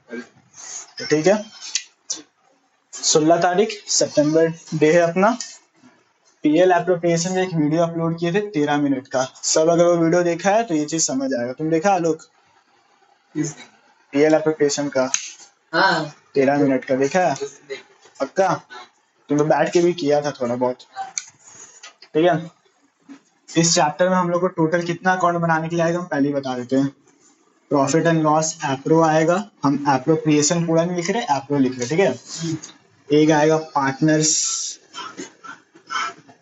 तो ठीक है, 16 तारीख सितंबर डे है अपना। पीएल एप्रोप्रिएशन में एक वीडियो अपलोड किए थे 13 मिनट का। सब अगर वो वीडियो देखा है तो ये चीज समझ आएगा। तुम देखा आलोक पीएल एप्रोप्रिएशन का? हाँ 13 मिनट का देखा है पक्का? तुम तो बैठ के भी किया था थोड़ा बहुत, ठीक है। इस चैप्टर में हम लोग को टोटल कितना अकाउंट बनाने के लिए आएगा हम पहले ही बता देते हैं। प्रॉफिट एंड लॉस एप्रो आएगा, हम एप्रोप्रिएशन पूरा नहीं लिख रहे, एप्रो लिख रहे, ठीक है। एक आएगा पार्टनर्स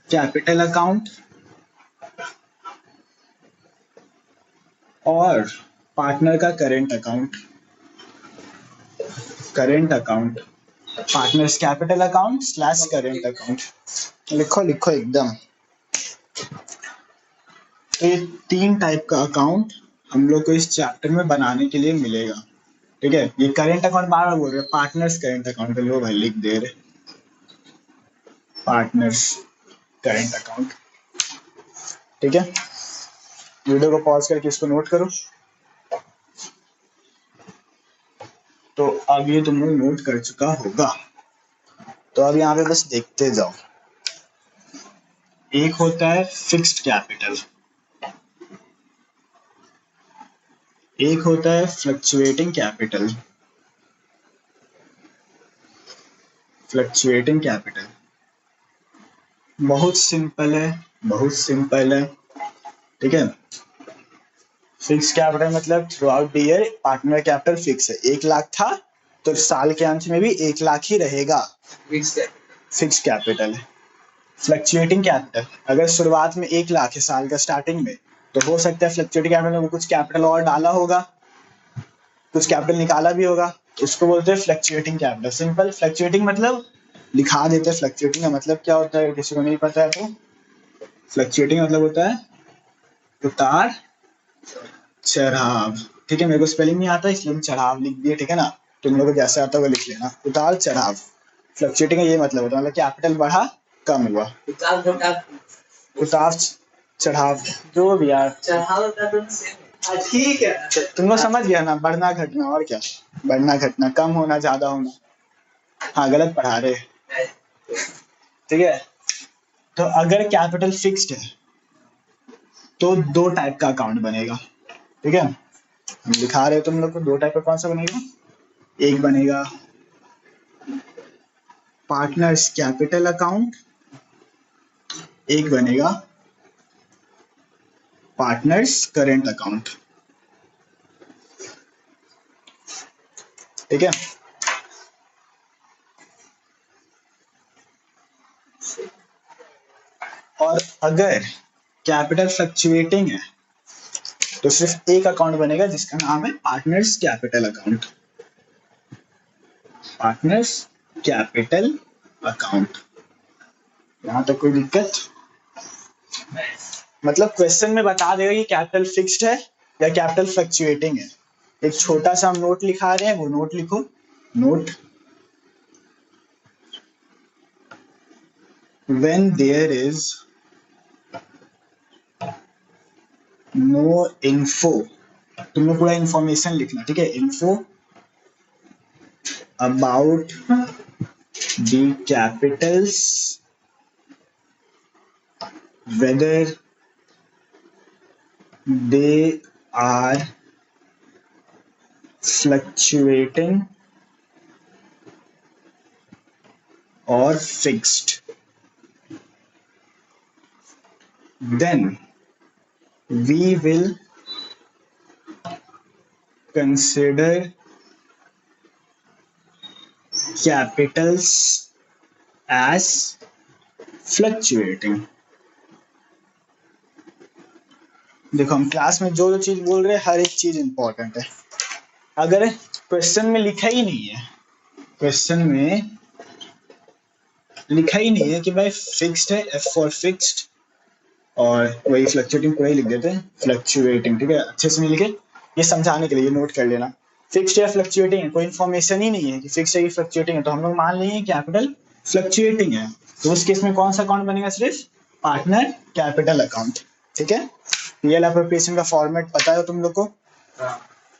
कैपिटल अकाउंट और पार्टनर का current account. Current account partners capital account slash current account, लिखो लिखो एकदम। तो ये 3 टाइप का अकाउंट हम लोग को इस चैप्टर में बनाने के लिए मिलेगा, ठीक है। ये करेंट अकाउंट बार बार बोल रहे हैं, पार्टनर्स करेंट अकाउंट लो भाई, लिख दे रहे पार्टनर्स करेंट अकाउंट, ठीक है। वीडियो को पॉज करके इसको नोट करो। तो अब ये तुम लोग नोट कर चुका होगा, तो अब यहाँ पे बस देखते जाओ। एक होता है फिक्स्ड कैपिटल, एक होता है फ्लक्चुएटिंग कैपिटल। फ्लक्चुएटिंग कैपिटल बहुत सिंपल है, बहुत सिंपल है, ठीक है। फिक्स कैपिटल मतलब through out the year partner capital fix है, 1 लाख था तो साल के अंत में भी 1 लाख ही रहेगा, फिक्स कैपिटल है। फ्लक्चुएटिंग कैपिटल अगर शुरुआत में 1 लाख है साल का स्टार्टिंग में, तो हो सकता है फ्लक्चुएटिंग कैपिटल में कुछ कैपिटल और डाला होगा, कुछ कैपिटल निकाला भी होगा, उसको बोलते हैं फ्लक्चुएटिंग कैपिटल। सिंपल फ्लक्चुएटिंग मतलब लिखा देते हैं। फ्लक्चुएटिंग का मतलब क्या होता है किसी को नहीं पता है तो, फ्लक्चुएटिंग मतलब होता है उतार चढ़ाव, ठीक है। मेरे को स्पेलिंग नहीं आता इसलिए चढ़ाव लिख दिए, ठीक है ना। तुम लोग को जैसे आता है वो लिख लेना, उतार चढ़ाव। फ्लक्चुएटिंग का ये मतलब होता है, मतलब कैपिटल बढ़ा कम हुआ, उतार चढ़ाव जो भी यार, ठीक है। तुम लोग समझ गया ना, बढ़ना घटना, और क्या, बढ़ना घटना, कम होना ज्यादा होना। हाँ गलत पढ़ा रहे, ठीक है। तो अगर कैपिटल फिक्स्ड है तो 2 टाइप का अकाउंट बनेगा, ठीक है। हम दिखा रहे तुम लोग को 2 टाइप का कौन सा बनेगा। एक बनेगा पार्टनर्स कैपिटल अकाउंट, एक बनेगा पार्टनर्स करेंट अकाउंट, ठीक है। और अगर कैपिटल फ्लक्चुएटिंग है तो सिर्फ एक अकाउंट बनेगा जिसका नाम है partners capital account. Partners capital account, यहाँ तक कोई दिक्कत? मतलब क्वेश्चन में बता देगा कि कैपिटल फिक्स्ड है या कैपिटल फ्लक्चुएटिंग है। एक छोटा सा हम नोट लिखा रहे हैं, वो नोट लिखो। Note, when there is no info, तुम लोग पूरा इंफॉर्मेशन लिखना, ठीक है। info about the capitals, whether they are fluctuating or fixed, then we will consider capitals as fluctuating। देखो हम क्लास में जो जो चीज बोल रहे हैं हर एक चीज इंपॉर्टेंट है। अगर क्वेश्चन में लिखा ही नहीं है, क्वेश्चन में लिखा ही नहीं है कि भाई फिक्स्ड है, एफ फॉर फिक्स्ड, और वही फ्लक्चुएटिंग पूरा ही लिख देते हैं फ्लक्चुएटिंग, ठीक है। अच्छे से नहीं लिखे, ये समझाने के लिए नोट कर लेना। फिक्स्ड या फ्लक्चुएटिंग है, कोई इन्फॉर्मेशन ही नहीं है कि फिक्स्ड है कि फ्लक्चुएटिंग है, तो हम लोग मान लेंगे कैपिटल फ्लक्चुएटिंग है, तो उस केस में कौन सा अकाउंट बनेगा, सिर्फ पार्टनर कैपिटल अकाउंट, ठीक है। पीएल एप्रोप्रिएशन का फॉर्मेट पता है तुम लोग को।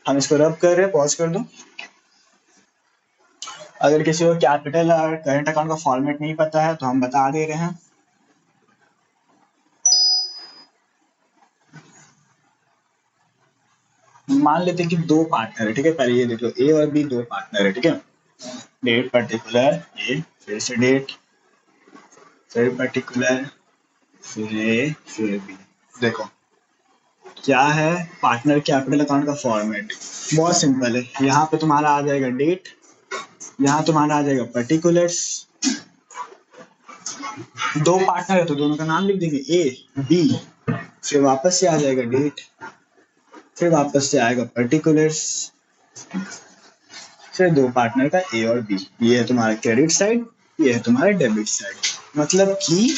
हम इसको रब कर रहे हैं, पॉज कर दो। अगर किसी को कैपिटल और करंट अकाउंट का फॉर्मेट नहीं पता है तो हम बता दे रहे हैं। मान लेते हैं कि दो पार्टनर है, ठीक है। पहले ये देख लो, ए और बी दो पार्टनर है, ठीक है। डेट पर्टिकुलर ए, फिर से डेट, फिर पर्टिकुलर, फिर ए, फिर बी। देखो क्या है पार्टनर कैपिटल अकाउंट का फॉर्मेट, बहुत सिंपल है। यहाँ पे तुम्हारा आ जाएगा डेट, यहाँ तुम्हारा आ जाएगा पर्टिकुलर्स। दो पार्टनर है तो दोनों का नाम लिख देंगे ए बी, फिर वापस से आ जाएगा डेट, फिर वापस से आएगा पर्टिकुलर्स, फिर दो पार्टनर का ए और बी। ये है तुम्हारा क्रेडिट साइड, ये है तुम्हारा डेबिट साइड। मतलब कि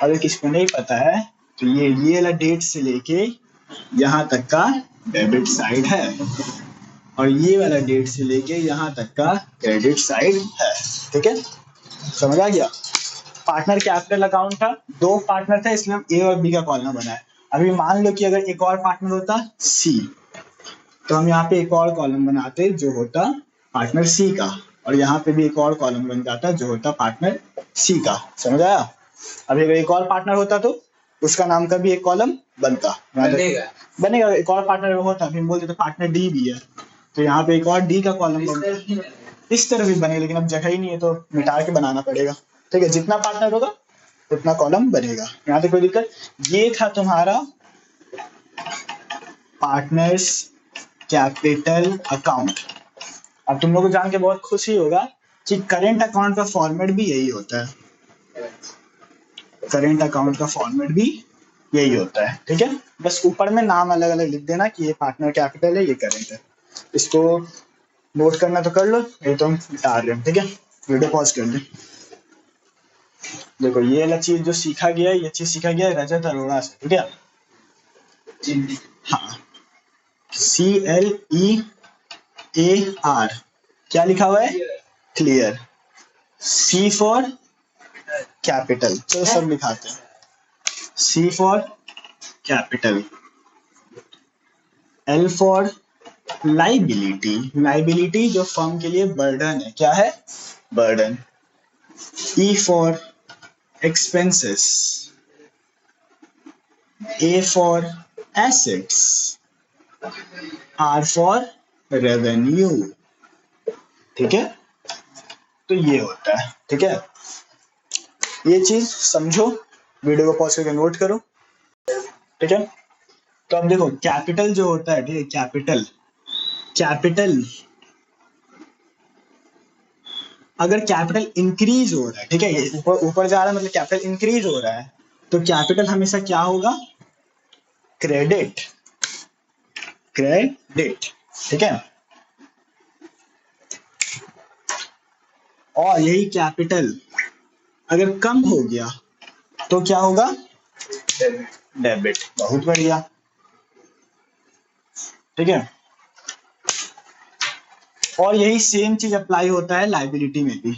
अगर किसको नहीं पता है तो ये वाला डेट से लेके यहाँ तक का डेबिट साइड है, और ये वाला डेट से लेके यहाँ तक का क्रेडिट साइड है, ठीक है। समझ आ गया। पार्टनर कैपिटल अकाउंट था, दो पार्टनर था इसलिए हम ए और बी का कॉलम बनाया। अभी मान लो कि अगर एक और पार्टनर होता सी, तो हम यहाँ पे एक और कॉलम बनाते जो होता पार्टनर सी का, और यहाँ पे भी एक और कॉलम बन जाता जो होता पार्टनर सी का। समझ आया। अभी अगर एक और पार्टनर होता तो उसका नाम का भी एक कॉलम बनता, बनेगा। एक और पार्टनर होता फिर बोल देते पार्टनर डी भी है, तो यहाँ पे एक और डी का कॉलम बनता। इस तरह भी बने, लेकिन अब जगह ही नहीं है तो मिटा के बनाना पड़ेगा, ठीक है। जितना पार्टनर होगा उतना कॉलम बनेगा। यहाँ पे कोई दिक्कत। ये था तुम्हारा पार्टनर्स कैपिटल अकाउंट। अब तुम लोग को जान के बहुत खुशी होगा कि करेंट अकाउंट का फॉर्मेट भी यही होता है। करेंट अकाउंट का फॉर्मेट भी यही होता है, ठीक है। बस ऊपर में नाम अलग अलग लिख देना कि ये पार्टनर कैपिटल है, ये करेंट है। इसको नोट करना तो कर लो, ये तो हम मिटा रहे हैं, ठीक है। वीडियो पॉज कर दे। देखो ये वाला चीज जो सीखा गया है, ये चीज सीखा गया है रजत अरोड़ा से, ठीक है। हाँ, CLEAR क्या लिखा हुआ है, क्लियर। C फॉर कैपिटल, तो सब लिखाते हैं। C for capital, L for liability, liability जो फर्म के लिए बर्डन है, क्या है, burden. E for expenses, A for assets, R for revenue, ठीक है। तो ये होता है, ठीक है। ये चीज समझो, वीडियो को पॉज करके नोट करो, ठीक है। तो अब देखो कैपिटल जो होता है, ठीक है, कैपिटल, कैपिटल अगर कैपिटल इंक्रीज हो रहा है, ठीक है, ये ऊपर ऊपर जा रहा है मतलब कैपिटल इंक्रीज हो रहा है, तो कैपिटल हमेशा क्या होगा, क्रेडिट, क्रेडिट, ठीक है। और यही कैपिटल अगर कम हो गया तो क्या होगा, डेबिट। बहुत बढ़िया, ठीक है। और यही सेम चीज अप्लाई होता है लाइबिलिटी में भी।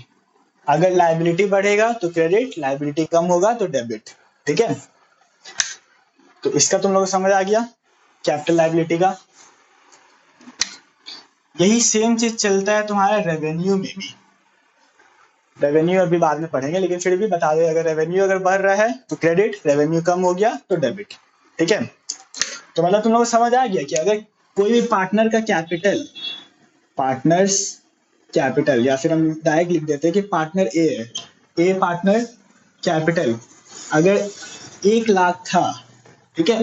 अगर लाइबिलिटी बढ़ेगा तो क्रेडिट, लाइबिलिटी कम होगा तो डेबिट, ठीक है। तो इसका तुम लोग को समझ आ गया कैपिटल लाइबिलिटी का। यही सेम चीज चलता है तुम्हारा रेवेन्यू में भी। रेवेन्यू अभी बाद में पढ़ेंगे, लेकिन फिर भी बता दो, अगर रेवेन्यू अगर बढ़ रहा है तो क्रेडिट, रेवेन्यू कम हो गया तो डेबिट, ठीक है। तो मतलब तुम लोग को समझ आ गया कि अगर कोई भी पार्टनर का कैपिटल, पार्टनर्स कैपिटल, या फिर हम डायरेक्ट लिख देते हैं कि पार्टनर ए है, ए पार्टनर कैपिटल अगर 1,00,000 था, ठीक है,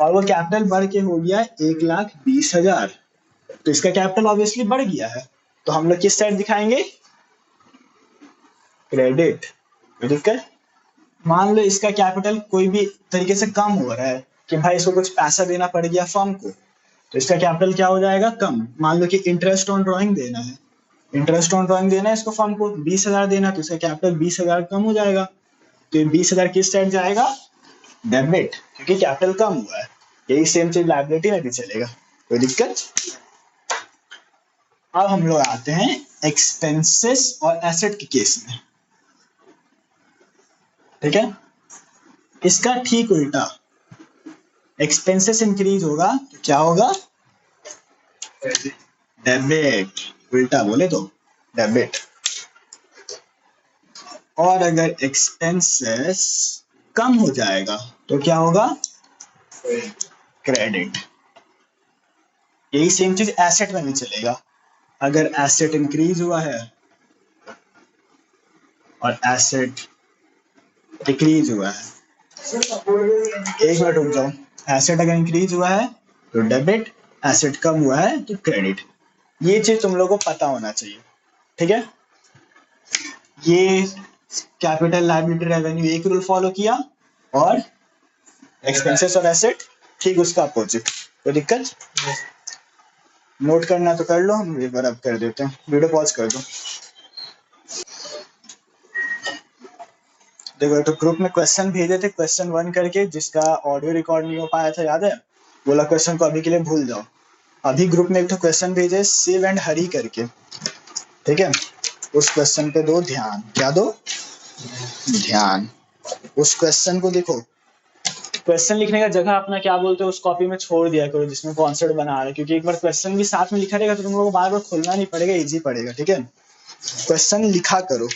और वो कैपिटल बढ़ के हो गया 1,20,000, तो इसका कैपिटल ऑब्वियसली बढ़ गया है, तो हम लोग किस साइड दिखाएंगे, क्रेडिट, दिक्कत। मान लो इसका कैपिटल कोई भी तरीके से कम हो रहा है कि भाई इसको कुछ पैसा देना पड़ गया फर्म को, तो इसका कैपिटल क्या हो जाएगा, कम। मान लो कि इंटरेस्ट ऑन ड्रॉइंग देना है, इंटरेस्ट ऑन ड्रॉइंग देना है इसको फर्म को 20,000 देना, तो इसका कैपिटल 20,000 कम हो जाएगा, तो ये 20,000 किस साइड जाएगा, डेबिट, क्योंकि कैपिटल कम हुआ है। यही सेम चीज लायबिलिटी में भी चलेगा, कोई दिक्कत। अब हम लोग आते हैं एक्सपेंसेस और एसेट के केस में, ठीक है। इसका ठीक उल्टा, एक्सपेंसेस इंक्रीज होगा तो क्या होगा, डेबिट, उल्टा बोले तो डेबिट। और अगर एक्सपेंसेस कम हो जाएगा तो क्या होगा, क्रेडिट। यही सेम चीज एसेट में भी चलेगा। अगर एसेट इंक्रीज हुआ है और एसेट डिक्रीज हुआ है, एक मिनट रुक जाओ, एसेट अगर इंक्रीज हुआ है तो डेबिट, एसेट कम हुआ है तो क्रेडिट। ये चीज तुम लोगों को पता होना चाहिए, ठीक है। ये कैपिटल लायबिलिटी रेवेन्यू एक रूल फॉलो किया और एक्सपेंसेस और एसेट ठीक उसका अपोजिट। कोई दिक्कत? नोट करना तो कर लो, हम एक बार अब कर देते हैं, वीडियो पॉज कर दो। देखो तो ग्रुप में क्वेश्चन भेजे थे, क्वेश्चन 1 करके, जिसका ऑडियो रिकॉर्ड नहीं हो पाया था याद है, बोला क्वेश्चन को अभी के लिए भूल जाओ। अभी ग्रुप में एक तो क्वेश्चन भेजे शिव एंड हरी करके, ठीक है। उस क्वेश्चन पे दो ध्यान। क्या दो? ध्यान। उस क्वेश्चन को देखो, क्वेश्चन लिखने का जगह अपना क्या बोलते हो उस कॉपी में छोड़ दिया करो जिसमें कॉन्सेप्ट बना रहे, क्योंकि एक बार क्वेश्चन भी साथ में लिखा रहेगा तो तुम लोगों को बार बार खोलना नहीं पड़ेगा, इजी पड़ेगा, ठीक है। क्वेश्चन लिखा करो,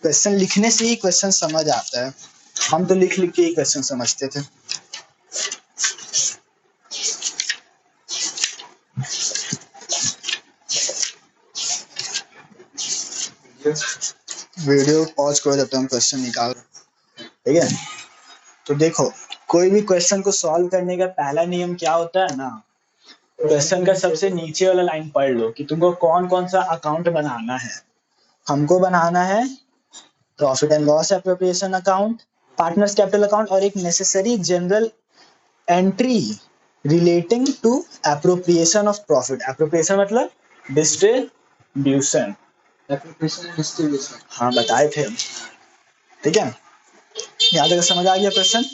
क्वेश्चन लिखने से ही क्वेश्चन समझ आता है। हम तो लिख लिख के ही क्वेश्चन समझते थे। वीडियो पॉज करो जब तक हम क्वेश्चन निकाल, ठीक है। तो देखो, कोई भी क्वेश्चन को सॉल्व करने का पहला नियम क्या होता है ना, क्वेश्चन का सबसे नीचे वाला लाइन पढ़ लो कि तुमको कौन कौन सा अकाउंट बनाना है। हमको बनाना है profit and loss appropriation account, partners capital account और एक necessary journal entry relating to appropriation of profit. Appropriation मतलब डिस्ट्रीब्यूशन। हाँ बताए थे हम, ठीक है। यहाँ तक समझ आ गया क्वेश्चन।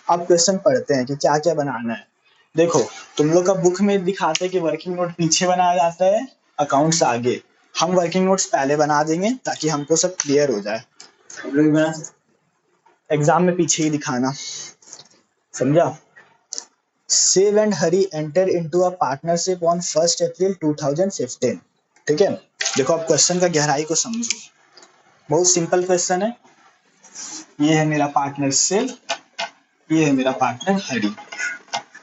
अब क्वेश्चन पढ़ते हैं कि क्या क्या बनाना है। देखो तुम लोग का बुक में दिखाते हैं कि वर्किंग नोट पीछे बनाया जाता है, अकाउंट्स आगे। हम वर्किंग नोट्स पहले बना देंगे ताकि हमको सब क्लियर हो जाए। एग्जाम में पीछे ही दिखाना, समझा। Shiv and Hari enter into a partnership on 1 April 2015, ठीक है। देखो अब क्वेश्चन का गहराई को समझो, बहुत सिंपल क्वेश्चन है। ये है मेरा पार्टनर शिव, ये है मेरा पार्टनर हरी,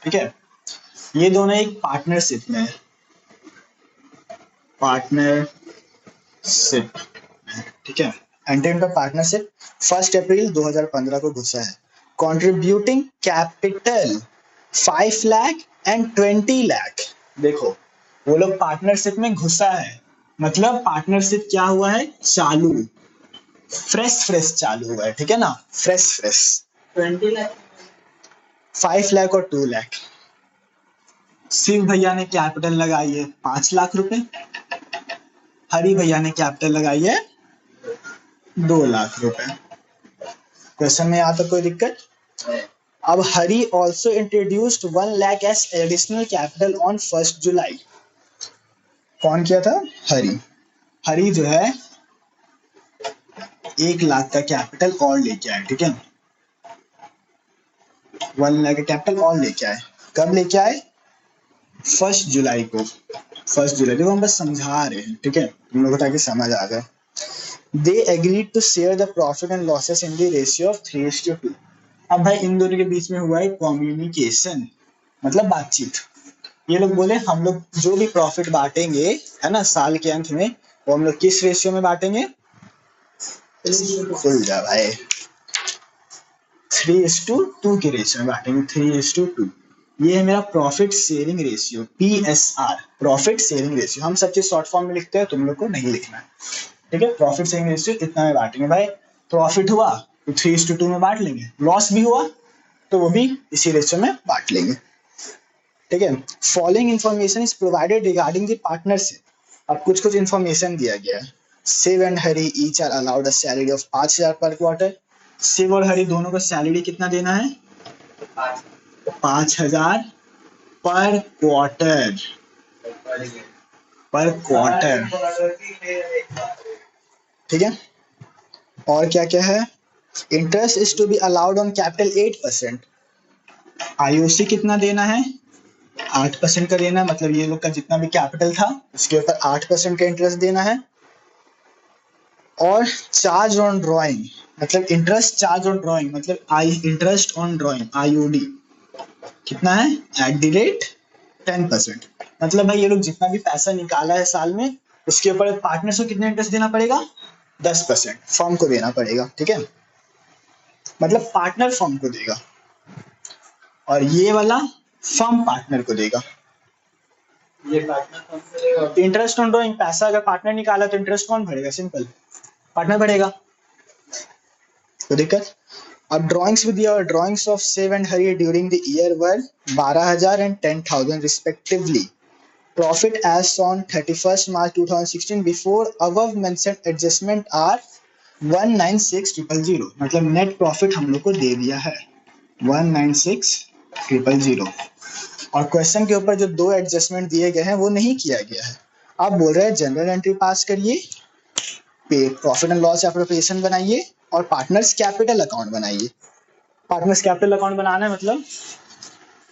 ठीक है। ये दोनों एक पार्टनरशिप में है, पार्टनरशिप, ठीक है। एंटर इनटू पार्टनरशिप 1 अप्रैल 2015 को घुसा है। Contributing capital 5 lakh and 20 lakh. देखो वो लोग पार्टनरशिप में घुसा है, मतलब पार्टनरशिप क्या हुआ है, चालू, फ्रेश चालू हुआ है, ठीक है ना, फ्रेश 20 लाख, 5 लाख और 2 लाख। शिव भैया ने कैपिटल लगाई है 5 लाख रुपए, हरी भैया ने कैपिटल लगाई है 2 लाख रुपए। क्वेश्चन में यहाँ तक कोई दिक्कत? अब Hari also introduced 1 lakh as additional capital on 1 July. कौन किया था? हरी। हरी जो है 1 लाख का कैपिटल और लेके आए, ठीक है। 1 लाख का कैपिटल और लेके आए। कब लेके आए? 1 जुलाई को। 1 जुलाई देखो हम बस समझा रहे हैं, ठीक है, तुम लोगों को ताकि समझ आ जाए। They agreed to share the profit and losses in the ratio of 3:2। अब भाई इन दोनों के बीच में हुआ है कम्युनिकेशन, मतलब बातचीत। ये लोग बोले हम लोग जो भी प्रॉफिट बांटेंगे है ना साल के अंत में, वो हम लोग किस रेशियो में बांटेंगे? खुल जा भाई, 3:2 के रेशियो में बांटेंगे, 3:2। ये है मेरा profit sharing ratio, PSR, profit sharing ratio. हम सब चीज शॉर्ट फॉर्म में लिखते हैं, तुम लोग को नहीं लिखना है, ठीक है। प्रॉफिट शेयरिंग रेशियो इतना में बांटेंगे भाई। प्रॉफिट हुआ तो 3:2 में बांट लेंगे, लॉस भी हुआ तो वो भी इसी रेशियो में बांट लेंगे, ठीक है। Following information is provided regarding the partnership. अब कुछ कुछ इंफॉर्मेशन दिया गया है। Shiv and Hari each are allowed a salary of 5,000 per quarter. Shiv और हरी दोनों को सैलरी कितना देना है? 5,000 पर क्वार्टर, पर क्वार्टर, ठीक है। और क्या क्या है? Interest is to be allowed on capital 8%। IOC कितना देना है? 8% का देना है, मतलब ये लोग का जितना भी कैपिटल था उसके ऊपर 8% का इंटरेस्ट देना है। और चार्ज ऑन ड्राइंग मतलब इंटरेस्ट चार्ज ऑन ड्राइंग मतलब आई इंटरेस्ट ऑन ड्राइंग IOD कितना है @10%। मतलब भाई ये लोग जितना भी पैसा निकाला है साल में उसके ऊपर पार्टनर्स को कितना इंटरेस्ट देना पड़ेगा 10% फर्म को देना पड़ेगा। ठीक है, मतलब पार्टनर फर्म को देगा और ये वाला फर्म पार्टनर को देगा। ये पार्टनर फर्म को देगा। इंटरेस्ट ऑन ड्राइंग पैसा अगर पार्टनर निकाला तो इंटरेस्ट कौन भरेगा? सिंपल पार्टनर भरेगा। तो दिक्कत। अब ड्राइंग्स भी दिया और drawings of save and Hari during the year were 12,000 and 10,000 respectively. Profit as on 31st March 2016 before above mentioned adjustment are 196,000। मतलब नेट प्रॉफिट हम लोग को दे दिया है 196,000 और क्वेश्चन के ऊपर जो दो एडजस्टमेंट दिए गए हैं वो नहीं किया गया है। आप बोल रहे हैं जनरल एंट्री पास करिए, पे प्रॉफिट एंड लॉस एप्रोप्रिएशन बनाइए और पार्टनर्स कैपिटल अकाउंट बनाइए। पार्टनर्स कैपिटल अकाउंट बनाना है मतलब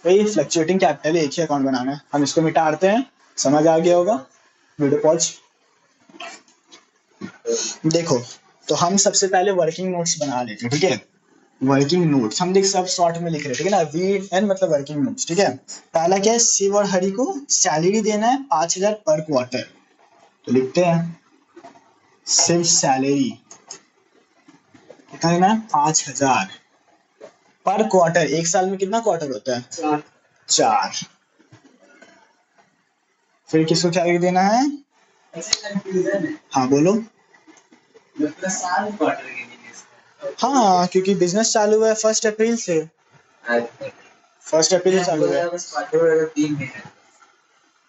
वही फ्लक्चुएटिंग कैपिटल एक ही अकाउंट बनाना है। हम इसको मिटाते हैं, समझ आ गया होगा। Video pause. देखो तो हम सबसे पहले वर्किंग नोट्स बना लेते हैं। ठीक है, वर्किंग नोट्स हम देख सब शॉर्ट में लिख रहे हैं। ठीक है ना, VN मतलब वर्किंग नोट्स। ठीक है, पहला क्या है, शिव और हरि को सैलरी देना है 5,000 पर क्वार्टर। तो लिखते हैं शिव सैलरी कितना देना है 5,000 पर क्वार्टर। एक साल में कितना क्वार्टर होता है? 4। फिर किसको सैलरी देना है? हाँ बोलो। हाँ क्योंकि बिजनेस चालू हुआ है 1 अप्रैल से। 1 अप्रैल से चालू है।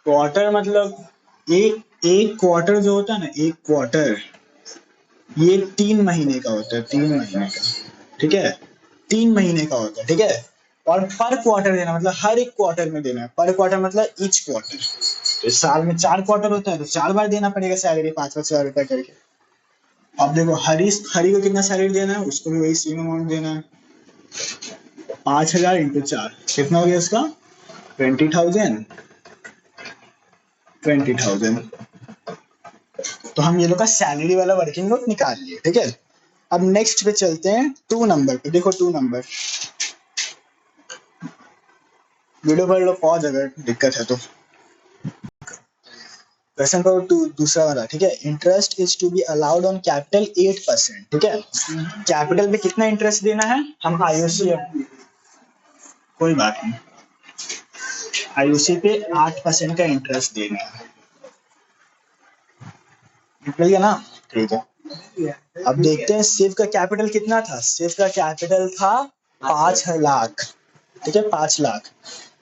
क्वार्टर मतलब एक क्वार्टर जो होता है ना, एक क्वार्टर ये 3 महीने का होता है। 3 महीने का। ठीक है, 3 महीने का होता है। ठीक है, और पर क्वार्टर देना मतलब हर एक क्वार्टर में देना है। पर क्वार्टर मतलब ईच क्वार्टर। तो साल में 4 क्वार्टर होता है तो 4 बार देना पड़ेगा सैलरी 5,000 रुपए करके। अब देखो हरी को कितना सैलरी देना है, उसको भी वही सेम अमाउंट देना है। 5,000 × 4 कितना हो गया उसका? 20,000। तो हम ये लोग का सैलरी वाला वर्किंग नोट निकाल लिए। ठीक है, अब नेक्स्ट पे चलते हैं 2 नंबर पे। देखो 2 नंबर, वीडियो पर लो पॉज अगर दिक्कत है तो। क्वेश्चन पर दूसरा वाला। ठीक है, interest is to be allowed on capital 8%। ठीक है, कैपिटल पे कितना इंटरेस्ट देना है? हम IOC कोई बात नहीं, IOC पे 8% का इंटरेस्ट देना है। निकल गया ना? ठीक है, अब देखते हैं शिव का कैपिटल कितना था। शिव का कैपिटल था 5 लाख। ठीक है, 5 लाख।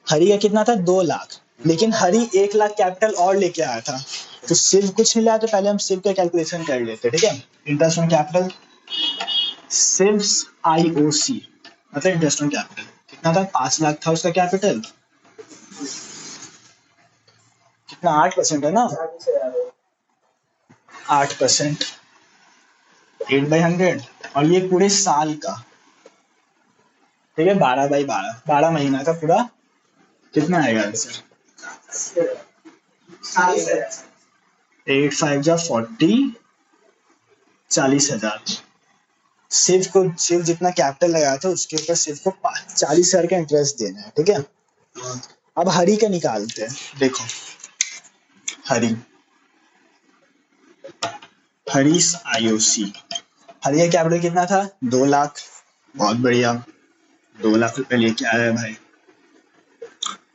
हरी का कितना था? 2 लाख। लेकिन हरी 1 लाख कैपिटल और लेके आया था तो शिव कुछ नहीं लाया। तो पहले हम शिव का कैलकुलेशन कर लेते हैं। ठीक है, इंटरेस्ट ऑन कैपिटल शिव्स IOC मतलब इंटरेस्ट ऑन कैपिटल कितना था? 5 लाख था उसका कैपिटल। कितना? 8% है ना, 8% 8/100 और ये पूरे साल का। ठीक है, 12/12 12 महीना का पूरा कितना आएगा आंसर? 8 5 जा 40, 40,000। शिव जितना कैपिटल लगाया था उसके ऊपर शिव को 40,000 का इंटरेस्ट देना है। ठीक है, अब हरी का निकालते हैं। देखो हरी IOC हरी का कैपिटल कितना था? 2 लाख। बहुत बढ़िया, 2 लाख रुपए लेके आया है भाई।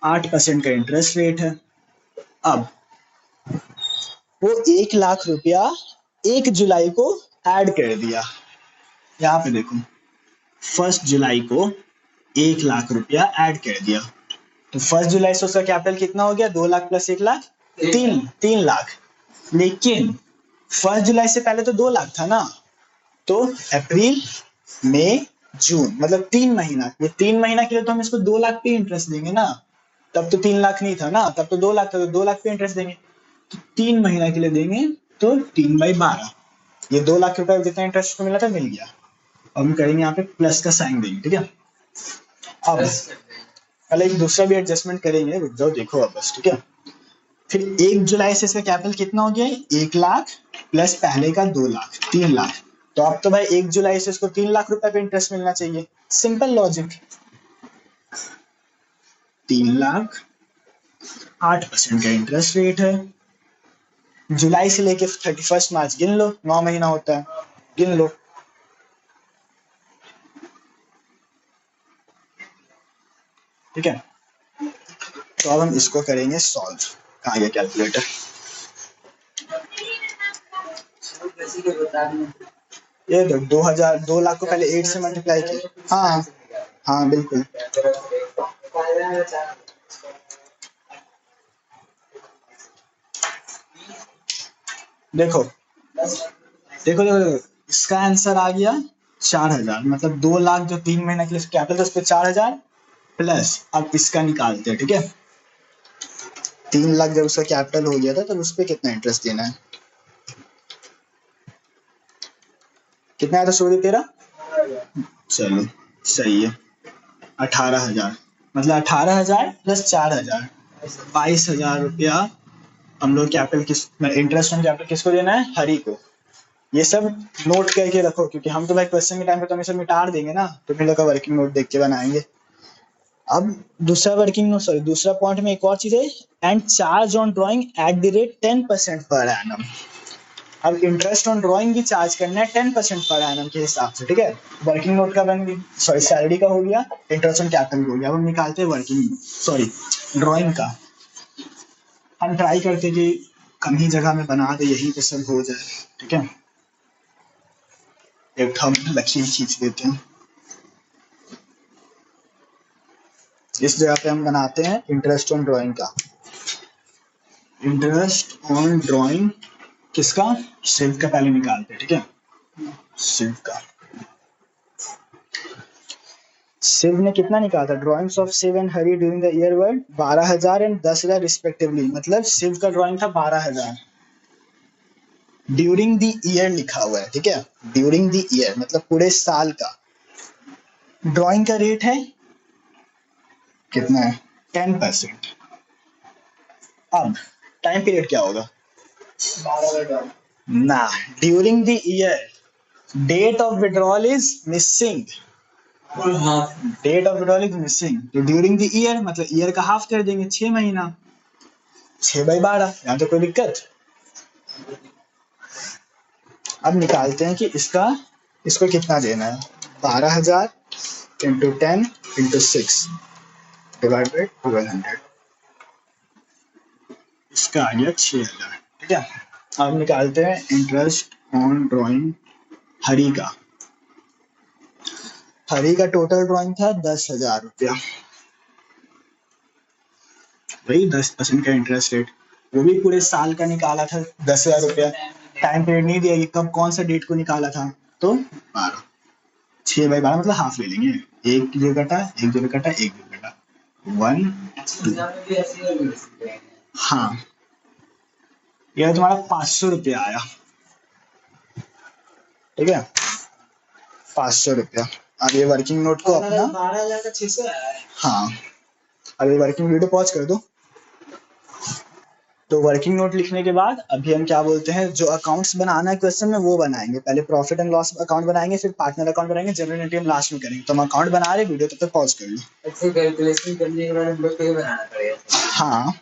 8% का इंटरेस्ट रेट है। अब वो 1 लाख रुपया 1 जुलाई को ऐड कर दिया। यहाँ पे देखो 1 जुलाई को 1 लाख रुपया ऐड कर दिया। तो 1 जुलाई से उसका कैपिटल कितना हो गया? 2 लाख प्लस 1 लाख 3 लाख। लेकिन 1 जुलाई से पहले तो 2 लाख था ना, तो अप्रैल मई जून मतलब 3 महीना। ये 3 महीना के लिए तो हम इसको 2 लाख पे इंटरेस्ट देंगे ना। तब तो 3 लाख नहीं था ना, तब तो 2 लाख था, तो 2 लाख पे इंटरेस्ट देंगे। तो 3 महीना के लिए देंगे तो 3/12। ये 2 लाख रुपए जितना इंटरेस्ट को मिला था मिल गया। अब हम करेंगे यहाँ पे प्लस का साइन देंगे। ठीक है, अब पहले एक दूसरा भी एडजस्टमेंट करेंगे, रुक जाओ देखो अब बस। ठीक है, फिर 1 जुलाई से इसका कैपिटल कितना हो गया? 1 लाख प्लस पहले का 2 लाख, 3 लाख। तो अब तो भाई 1 जुलाई से इसको 3 लाख रुपए पे इंटरेस्ट मिलना चाहिए। Simple logic. 3 लाख 8% का इंटरेस्ट रेट है। जुलाई से लेके 31 मार्च गिन लो, 9 महीना होता है, गिन लो। ठीक है, तो अब हम इसको करेंगे सॉल्व। कहाँ गया कैलकुलेटर? ये तो 2000, 2 लाख को पहले 8 से मल्टीप्लाई किया। हाँ हाँ बिल्कुल। देखो देखो देखो, इसका आंसर आ गया 4000, मतलब 2 लाख जो 3 महीने के लिए कैपिटल उस पर 4000 प्लस। अब इसका निकालते हैं, ठीक है। 3 लाख जब उसका कैपिटल हो गया था तब उस पर कितना इंटरेस्ट देना है? कितना आया था सूर्य तेरा? चलो सही है, 18,000। मतलब 18,000 प्लस 4,000, 22,000 रुपया हम लोग कैपिटल किस, इंटरेस्ट ऑन कैपिटल किसको देना है? हरी को। ये सब नोट करके रखो, क्योंकि हम तो भाई क्वेश्चन के टाइम पे तो हमेशा मिटा देंगे ना, तो फिर लोग का वर्किंग नोट देख के बनाएंगे। अब दूसरा वर्किंग नोट, सॉरी दूसरा पॉइंट में एक और चीज है, and charge on drawing at the rate 10% per annum. अब इंटरेस्ट ऑन ड्राइंग भी चार्ज करना है 10% पर एनम के हिसाब से, ठीक है। वर्किंग नोट का बन गई, सॉरी सैलरी का हो गया, इंटरेस्ट ऑन कैपिटल हो गया। अब हम निकालते हैं वर्किंग, सॉरी ड्राइंग का। हम ट्राई करते कि कम ही जगह में बना दे, यही पे सब हो जाए, ठीक है। एक हम लकीर खींच देते हैं, इस जगह पे हम बनाते हैं इंटरेस्ट ऑन ड्राइंग का। इंटरेस्ट ऑन ड्राइंग किसका? शिव का पहले निकालते हैं, ठीक है। शिव का, शिव ने कितना निकाला था? Drawings of Shiv and Hari during the year were 12,000 and 10,000 respectively. मतलब शिव का ड्राइंग था 12,000। ड्यूरिंग द ईयर लिखा हुआ है, ठीक है। ड्यूरिंग द ईयर मतलब पूरे साल का। ड्राइंग का रेट है कितना है? 10%। अब टाइम पीरियड क्या होगा? ना, during the year, date of withdrawal is missing. Date of withdrawal is missing, तो ड्यूरिंग द ईयर मतलब ईयर का हाफ कर देंगे, 6 महीना, 6/12। यहाँ तो कोई दिक्कत? अब निकालते हैं कि इसको कितना देना है। 12,000 इंटू 10 इंटू 6 डिवाइड बाई 1200, इसका आ गया 6,000, ठीक है। अब निकालते हैं इंटरेस्ट ऑन ड्राइंग हरी का। हरी का टोटल ड्राइंग था 10,000 रुपया, वही 10% का इंटरेस्ट रेट, वो भी पूरे साल का निकाला था 10,000 रुपया। टाइम पीरियड नहीं दिया कि कब कौन सा डेट को निकाला था, तो 12, 6/12 मतलब हाफ ले लेंगे। एक जो कटा, एक जो कटा, एक जो कटा, 1 2। हाँ, यह तुम्हारा 500 रुपया आया, ठीक है, 500 रुपया। अब ये वर्किंग नोट को अपना 12,000 का 600 आया। हाँ, अब ये वर्किंग वीडियो पॉज कर दो। तो वर्किंग नोट लिखने के बाद अभी हम क्या बोलते हैं, जो अकाउंट्स बनाना है क्वेश्चन में वो बनाएंगे। पहले प्रॉफिट एंड लॉस अकाउंट बनाएंगे, फिर पार्टनर अकाउंट बनाएंगे, जनरल एंट्री हम लास्ट में करेंगे। तो हम अकाउंट बना रहे, वीडियो तब तक पॉज कर लो। अच्छा, कैलकुलेशन करने के बाद हम लोग को बनाना पड़ेगा। हाँ,